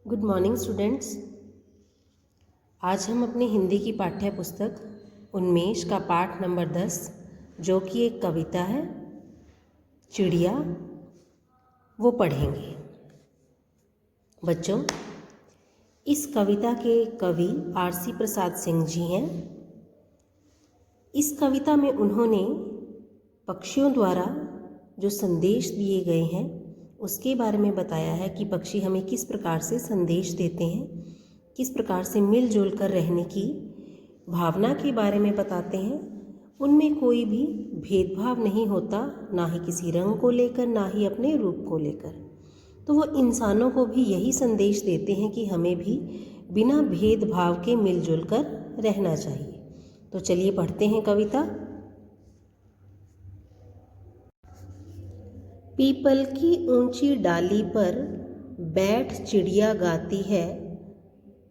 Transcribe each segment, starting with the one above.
Good morning students. आज हम अपनी हिंदी की पाठ्य पुस्तक उन्मेष का पाठ नंबर 10 जो कि एक कविता है चिड़िया वो पढ़ेंगे। बच्चों, इस कविता के कवि आरसी प्रसाद सिंह जी हैं। इस कविता में उन्होंने पक्षियों द्वारा जो संदेश दिए गए हैं उसके बारे में बताया है कि पक्षी हमें किस प्रकार से संदेश देते हैं, किस प्रकार से मिलजुल कर रहने की भावना के बारे में बताते हैं। उनमें कोई भी भेदभाव नहीं होता, ना ही किसी रंग को लेकर, ना ही अपने रूप को लेकर। तो वो इंसानों को भी यही संदेश देते हैं कि हमें भी बिना भेदभाव के मिलजुल कर रहना चाहिए। तो चलिए पढ़ते हैं कविता। पीपल की ऊंची डाली पर बैठ चिड़िया गाती है,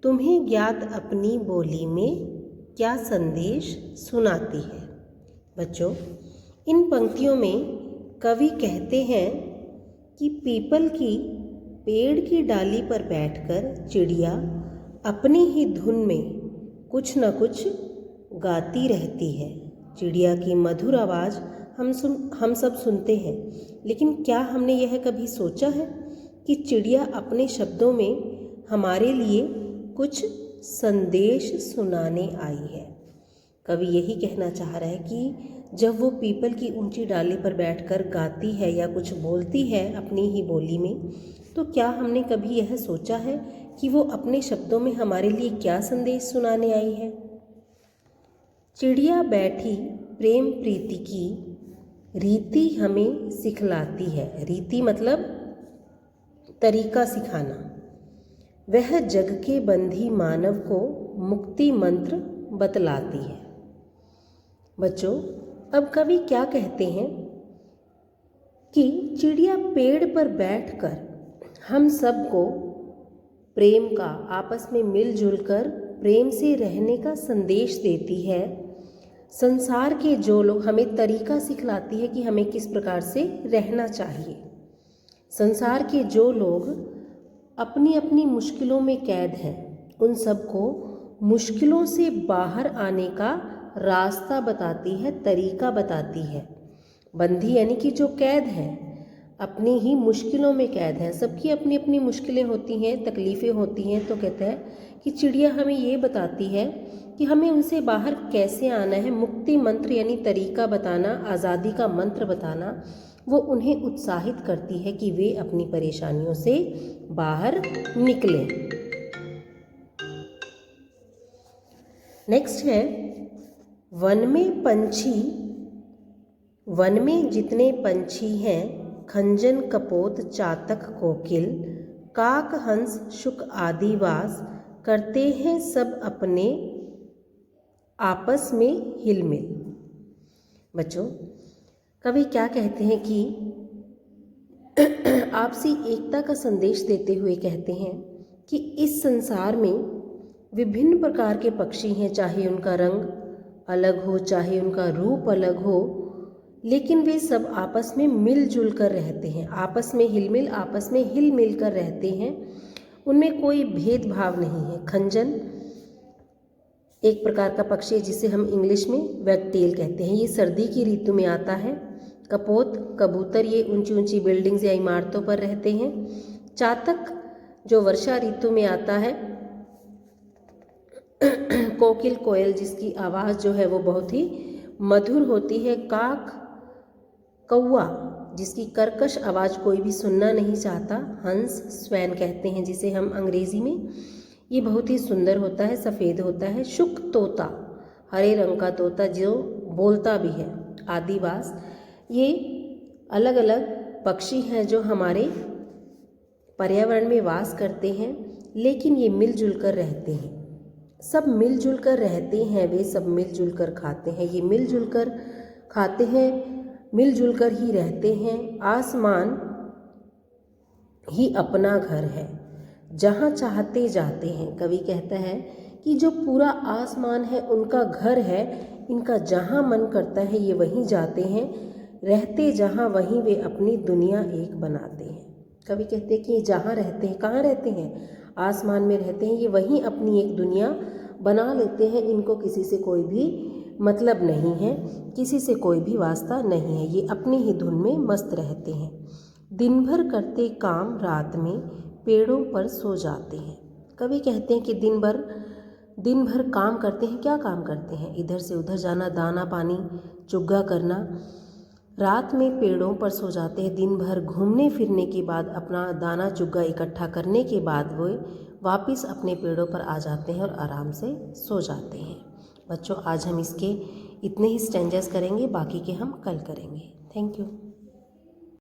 तुम्हें ज्ञात अपनी बोली में क्या संदेश सुनाती है। बच्चों, इन पंक्तियों में कवि कहते हैं कि पीपल की पेड़ की डाली पर बैठकर चिड़िया अपनी ही धुन में कुछ न कुछ गाती रहती है। चिड़िया की मधुर आवाज़ हम सब सुनते हैं, लेकिन क्या हमने यह कभी सोचा है कि चिड़िया अपने शब्दों में हमारे लिए कुछ संदेश सुनाने आई है। कवि यही कहना चाह रहा है कि जब वो पीपल की ऊंची डाली पर बैठकर गाती है या कुछ बोलती है अपनी ही बोली में, तो क्या हमने कभी यह सोचा है कि वो अपने शब्दों में हमारे लिए क्या संदेश सुनाने आई है। चिड़िया बैठी प्रेम प्रीति की रीति हमें सिखलाती है। रीति मतलब तरीका सिखाना। वह जग के बंधी मानव को मुक्ति मंत्र बतलाती है। बच्चों, अब कवि क्या कहते हैं कि चिड़िया पेड़ पर बैठकर हम सबको प्रेम का, आपस में मिलजुल कर प्रेम से रहने का संदेश देती है। संसार के जो लोग हमें तरीका सिखलाती है कि हमें किस प्रकार से रहना चाहिए। संसार के जो लोग अपनी अपनी मुश्किलों में कैद हैं, उन सबको मुश्किलों से बाहर आने का रास्ता बताती है, तरीका बताती है। बंदी यानी कि जो कैद है, अपनी ही मुश्किलों में कैद है। सबकी अपनी अपनी मुश्किलें होती हैं, तकलीफ़ें होती हैं। तो कहते हैं कि चिड़िया हमें ये बताती है कि हमें उनसे बाहर कैसे आना है। मुक्ति मंत्र यानी तरीका बताना, आज़ादी का मंत्र बताना, वो उन्हें उत्साहित करती है कि वे अपनी परेशानियों से बाहर निकलें। नेक्स्ट है वन में जितने पंछी हैं, खंजन कपोत चातक कोकिल, काक हंस शुक आदि वास करते हैं सब अपने आपस में हिलमिल। बच्चों, कवि क्या कहते हैं कि आपसी एकता का संदेश देते हुए कहते हैं कि इस संसार में विभिन्न प्रकार के पक्षी हैं, चाहे उनका रंग अलग हो, चाहे उनका रूप अलग हो, लेकिन वे सब आपस में मिलजुल कर रहते हैं, आपस में हिल मिल कर रहते हैं। उनमें कोई भेदभाव नहीं है। खंजन एक प्रकार का पक्षी है जिसे हम इंग्लिश में वैगटेल कहते हैं, ये सर्दी की ऋतु में आता है। कपोत कबूतर, ये ऊंची ऊंची बिल्डिंग्स या इमारतों पर रहते हैं। चातक जो वर्षा ऋतु में आता है। कोकिल कोयल, जिसकी आवाज़ जो है वो बहुत ही मधुर होती है। काक कौवा, जिसकी कर्कश आवाज़ कोई भी सुनना नहीं चाहता। हंस स्वैन कहते हैं जिसे हम अंग्रेज़ी में, ये बहुत ही सुंदर होता है, सफ़ेद होता है। शुक तोता, हरे रंग का तोता जो बोलता भी है। आदिवास, ये अलग अलग पक्षी हैं जो हमारे पर्यावरण में वास करते हैं, लेकिन ये मिलजुल कर रहते हैं। सब मिलजुल कर रहते हैं, वे सब मिलजुल कर खाते हैं, ये मिलजुल कर खाते हैं, मिलजुल कर ही रहते हैं। आसमान ही अपना घर है, जहाँ चाहते जाते हैं। कवि कहता है कि जो पूरा आसमान है उनका घर है, इनका जहाँ मन करता है ये वहीं जाते हैं, रहते जहाँ वहीं वे अपनी दुनिया एक बनाते हैं। कवि कहते हैं कि जहाँ रहते हैं, कहाँ रहते हैं, आसमान में रहते हैं, ये वहीं अपनी एक दुनिया बना लेते हैं। इनको किसी से कोई भी मतलब नहीं है, किसी से कोई भी वास्ता नहीं है, ये अपनी ही धुन में मस्त रहते हैं। दिन भर करते काम रात में पेड़ों पर सो जाते हैं। कवि कहते हैं कि दिन भर काम करते हैं। क्या काम करते हैं? इधर से उधर जाना, दाना पानी चुग्गा करना। रात में पेड़ों पर सो जाते हैं। दिन भर घूमने फिरने के बाद, अपना दाना चुग्गा इकट्ठा करने के बाद वो वापस अपने पेड़ों पर आ जाते हैं और आराम से सो जाते हैं। बच्चों, आज हम इसके इतने ही स्टेंजेस करेंगे, बाकी के हम कल करेंगे। Thank you.